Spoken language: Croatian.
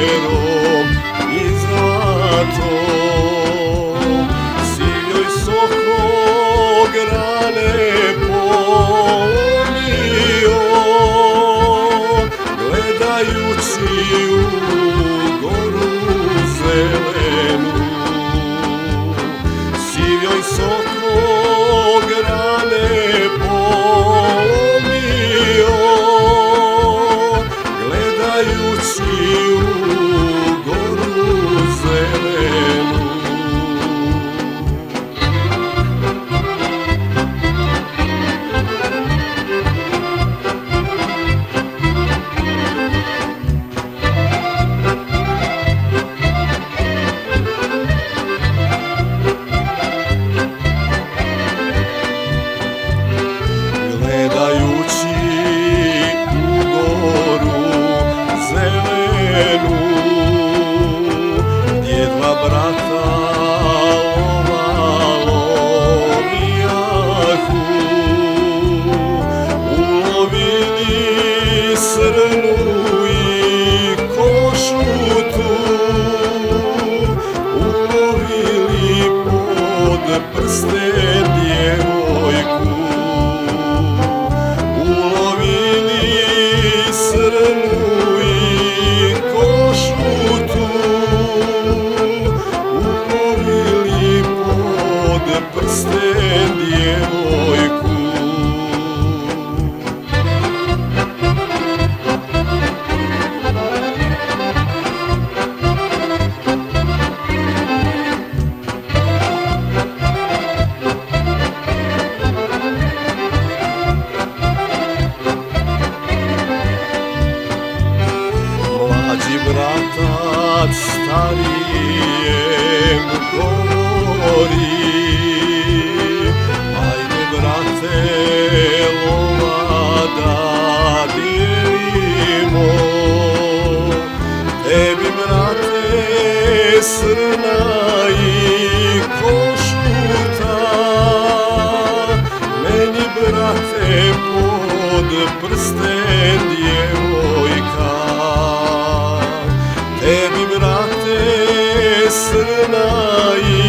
perom i zlatom, sivljoj soko grane polomio, gledajući u goru zelenu. Sivljoj soko grane polomio, gledajući u goru zelenu. Gledajući u goru zelenu, gdje dva brata lovijahu, ulovili srnu i košutu, ulovili pod prste djevojku. Srnu i košutu, ulovili pod prste djevojku. Mlađi bratac starijem govori, ajde brate lova da dijelimo, tebi brate srna i košuta, meni brate pod prste djevojka. Tebi brate srna i